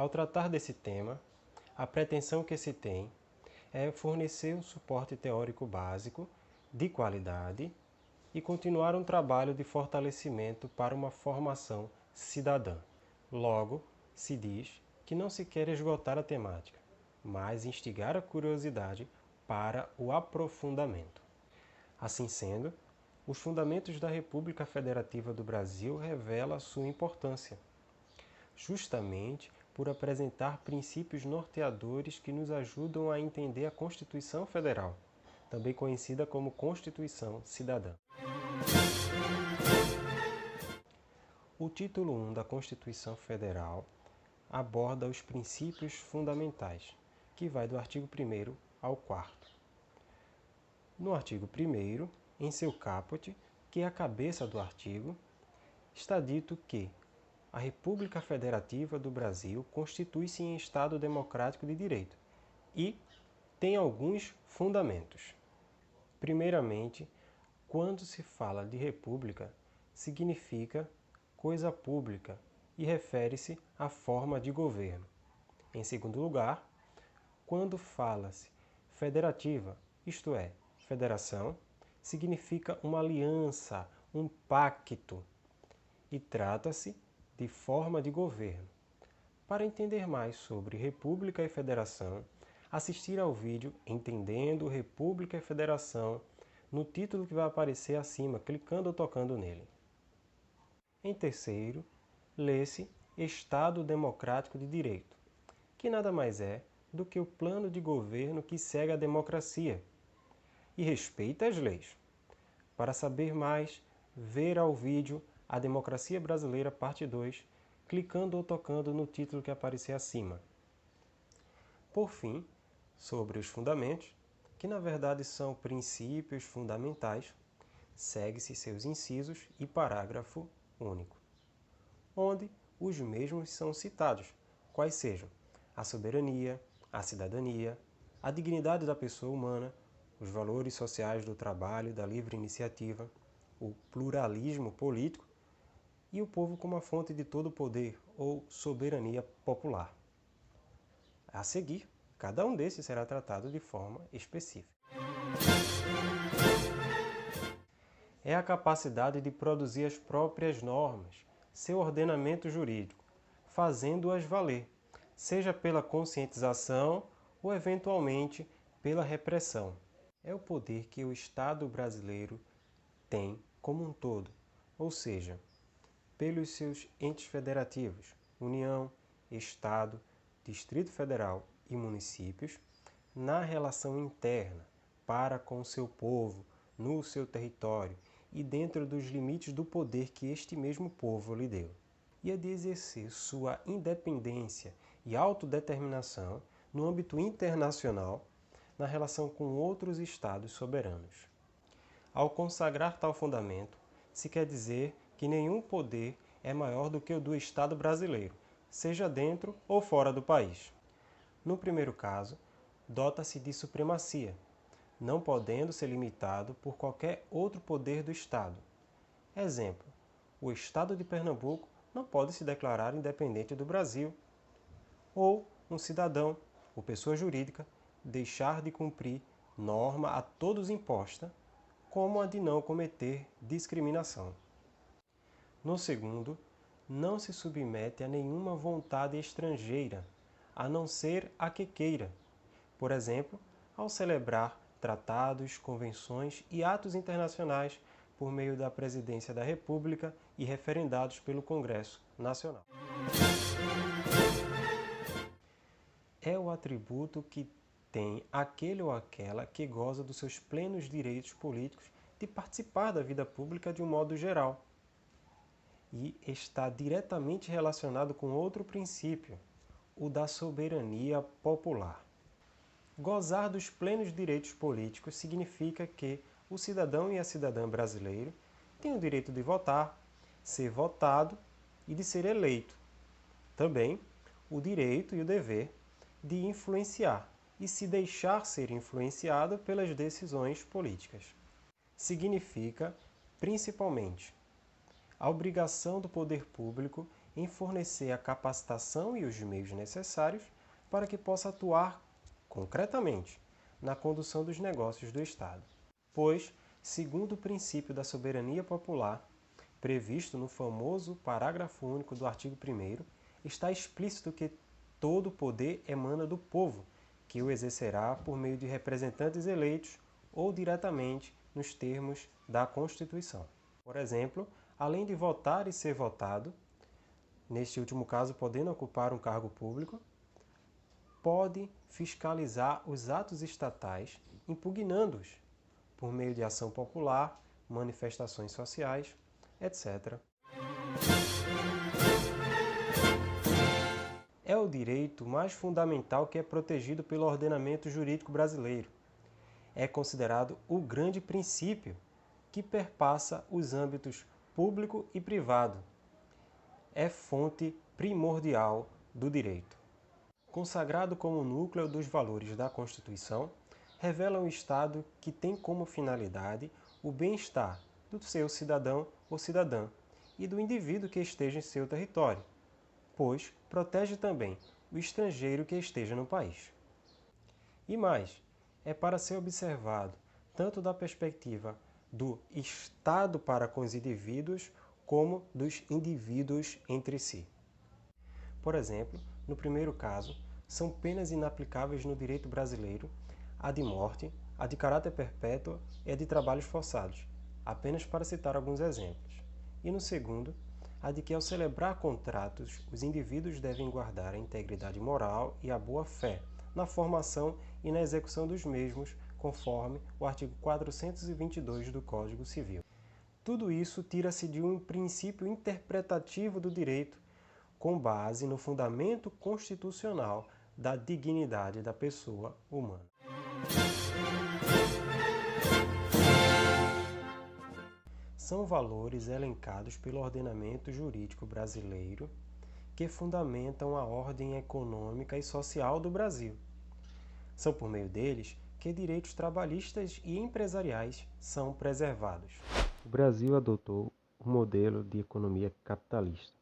Ao tratar desse tema, a pretensão que se tem é fornecer um suporte teórico básico, de qualidade, e continuar um trabalho de fortalecimento para uma formação cidadã. Logo, se diz que não se quer esgotar a temática, mas instigar a curiosidade para o aprofundamento. Assim sendo, os Fundamentos da República Federativa do Brasil revelam sua importância, justamente por apresentar princípios norteadores que nos ajudam a entender a Constituição Federal, também conhecida como Constituição Cidadã. O título 1 da Constituição Federal aborda os princípios fundamentais, que vai do artigo 1º ao 4º. No artigo 1º, em seu caput, que é a cabeça do artigo, está dito que a República Federativa do Brasil constitui-se em Estado democrático de direito e tem alguns fundamentos. Primeiramente, quando se fala de república, significa coisa pública e refere-se à forma de governo. Em segundo lugar, quando fala-se federativa, isto é, federação, significa uma aliança, um pacto, e trata-se de forma de governo. Para entender mais sobre república e federação, assistir ao vídeo Entendendo República e Federação, no título que vai aparecer acima, clicando ou tocando nele. Em terceiro, lê-se Estado Democrático de Direito, que nada mais é do que o plano de governo que segue a democracia e respeita as leis. Para saber mais, ver ao vídeo A Democracia Brasileira, parte 2, clicando ou tocando no título que aparecer acima. Por fim, sobre os fundamentos, que na verdade são princípios fundamentais, segue-se seus incisos e parágrafo único, onde os mesmos são citados, quais sejam a soberania, a cidadania, a dignidade da pessoa humana, os valores sociais do trabalho e da livre iniciativa, o pluralismo político e o povo como a fonte de todo o poder ou soberania popular. A seguir, cada um desses será tratado de forma específica. É a capacidade de produzir as próprias normas, seu ordenamento jurídico, fazendo-as valer, seja pela conscientização ou, eventualmente, pela repressão. É o poder que o Estado brasileiro tem como um todo, ou seja, pelos seus entes federativos, União, Estado, Distrito Federal e municípios, na relação interna, para com o seu povo, no seu território e dentro dos limites do poder que este mesmo povo lhe deu. E é de exercer sua independência e autodeterminação no âmbito internacional, na relação com outros Estados soberanos. Ao consagrar tal fundamento, se quer dizer que nenhum poder é maior do que o do Estado brasileiro, seja dentro ou fora do país. No primeiro caso, dota-se de supremacia, não podendo ser limitado por qualquer outro poder do Estado. Exemplo, o Estado de Pernambuco não pode se declarar independente do Brasil, ou um cidadão, ou pessoa jurídica, deixar de cumprir norma a todos imposta, como a de não cometer discriminação. No segundo, não se submete a nenhuma vontade estrangeira, a não ser a que queira, por exemplo, ao celebrar tratados, convenções e atos internacionais por meio da Presidência da República e referendados pelo Congresso Nacional. É o atributo que tem aquele ou aquela que goza dos seus plenos direitos políticos de participar da vida pública de um modo geral. E está diretamente relacionado com outro princípio, o da soberania popular. Gozar dos plenos direitos políticos significa que o cidadão e a cidadã brasileiro têm o direito de votar, ser votado e de ser eleito. Também o direito e o dever de influenciar e se deixar ser influenciado pelas decisões políticas. Significa, principalmente, a obrigação do poder público em fornecer a capacitação e os meios necessários para que possa atuar concretamente na condução dos negócios do Estado. Pois, segundo o princípio da soberania popular, previsto no famoso parágrafo único do artigo 1º, está explícito que todo o poder emana do povo, que o exercerá por meio de representantes eleitos ou diretamente nos termos da Constituição. Por exemplo, além de votar e ser votado, neste último caso podendo ocupar um cargo público, pode fiscalizar os atos estatais, impugnando-os por meio de ação popular, manifestações sociais, etc. É o direito mais fundamental que é protegido pelo ordenamento jurídico brasileiro. É considerado o grande princípio que perpassa os âmbitos público e privado. É fonte primordial do direito. Consagrado como núcleo dos valores da Constituição, revela um Estado que tem como finalidade o bem-estar do seu cidadão ou cidadã e do indivíduo que esteja em seu território, pois protege também o estrangeiro que esteja no país. E mais, é para ser observado tanto da perspectiva do Estado para com os indivíduos, como dos indivíduos entre si. Por exemplo, no primeiro caso, são penas inaplicáveis no direito brasileiro a de morte, a de caráter perpétuo e a de trabalhos forçados, apenas para citar alguns exemplos. E no segundo, a de que ao celebrar contratos, os indivíduos devem guardar a integridade moral e a boa-fé na formação e na execução dos mesmos, conforme o artigo 422 do Código Civil. Tudo isso tira-se de um princípio interpretativo do direito, com base no fundamento constitucional da dignidade da pessoa humana. São valores elencados pelo ordenamento jurídico brasileiro que fundamentam a ordem econômica e social do Brasil. São por meio deles que direitos trabalhistas e empresariais são preservados. O Brasil adotou um modelo de economia capitalista,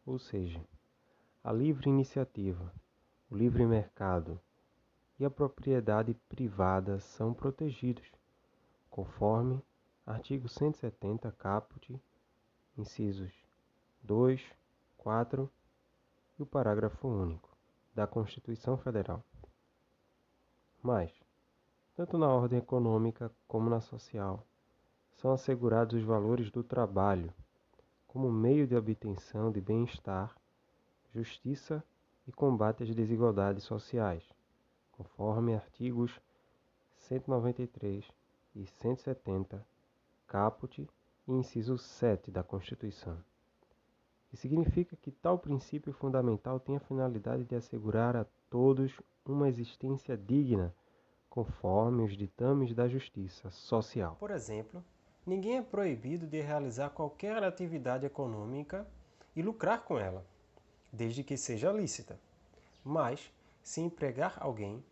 ou seja, a livre iniciativa, o livre mercado e a propriedade privada são protegidos, conforme artigo 170 caput, incisos 2, 4 e o parágrafo único da Constituição Federal. Mas, tanto na ordem econômica como na social, são assegurados os valores do trabalho como meio de obtenção de bem-estar, justiça e combate às desigualdades sociais, conforme artigos 193 e 170, caput e inciso 7 da Constituição. Que significa que tal princípio fundamental tem a finalidade de assegurar a todos uma existência digna, conforme os ditames da justiça social. Por exemplo, ninguém é proibido de realizar qualquer atividade econômica e lucrar com ela, desde que seja lícita. Mas, se empregar alguém,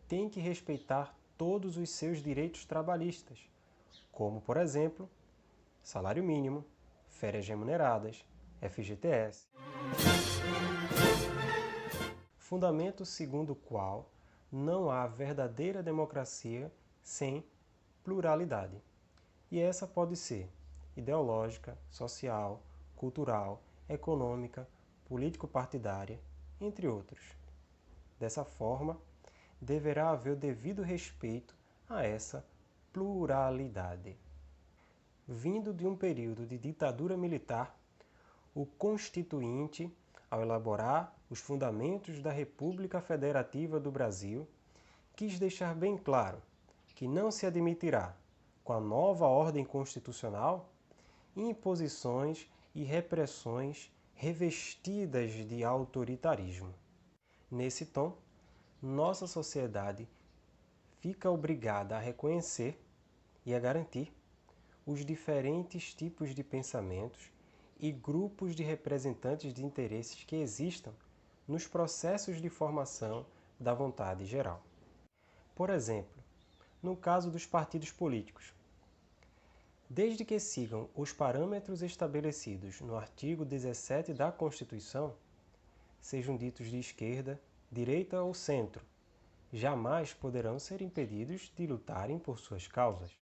tem que respeitar todos os seus direitos trabalhistas, como, por exemplo, salário mínimo, férias remuneradas, FGTS. Fundamento segundo o qual não há verdadeira democracia sem pluralidade. E essa pode ser ideológica, social, cultural, econômica, político-partidária, entre outros. Dessa forma, deverá haver o devido respeito a essa pluralidade. Vindo de um período de ditadura militar, o Constituinte, ao elaborar os fundamentos da República Federativa do Brasil, quis deixar bem claro que não se admitirá, com a nova ordem constitucional, imposições e repressões revestidas de autoritarismo. Nesse tom, nossa sociedade fica obrigada a reconhecer e a garantir os diferentes tipos de pensamentos e grupos de representantes de interesses que existam nos processos de formação da vontade geral. Por exemplo, no caso dos partidos políticos, desde que sigam os parâmetros estabelecidos no artigo 17 da Constituição, sejam ditos de esquerda, direita ou centro, jamais poderão ser impedidos de lutarem por suas causas.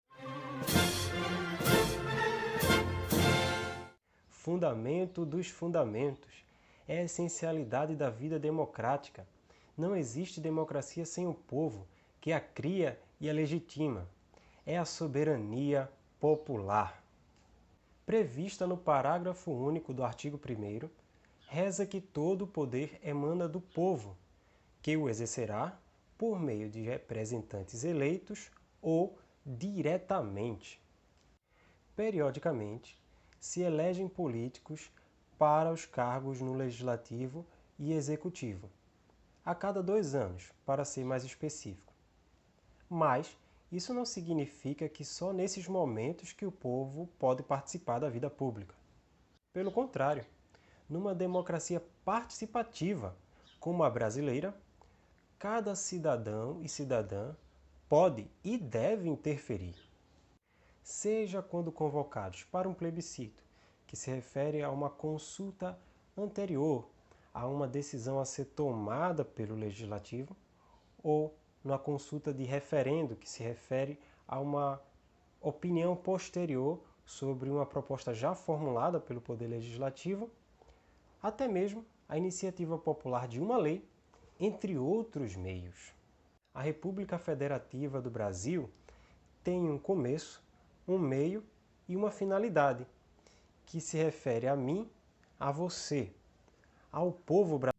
Fundamento dos fundamentos é a essencialidade da vida democrática. Não existe democracia sem o povo, que a cria e a legitima. É a soberania popular. Prevista no parágrafo único do artigo 1º, reza que todo o poder emana do povo, que o exercerá por meio de representantes eleitos ou diretamente. Periodicamente, se elegem políticos para os cargos no Legislativo e Executivo, a cada 2 anos, para ser mais específico. Mas isso não significa que só nesses momentos que o povo pode participar da vida pública. Pelo contrário, numa democracia participativa como a brasileira, cada cidadão e cidadã pode e deve interferir. Seja quando convocados para um plebiscito, que se refere a uma consulta anterior a uma decisão a ser tomada pelo Legislativo, ou na consulta de referendo, que se refere a uma opinião posterior sobre uma proposta já formulada pelo Poder Legislativo, até mesmo a iniciativa popular de uma lei, entre outros meios. A República Federativa do Brasil tem um começo, um meio e uma finalidade, que se refere a mim, a você, ao povo brasileiro.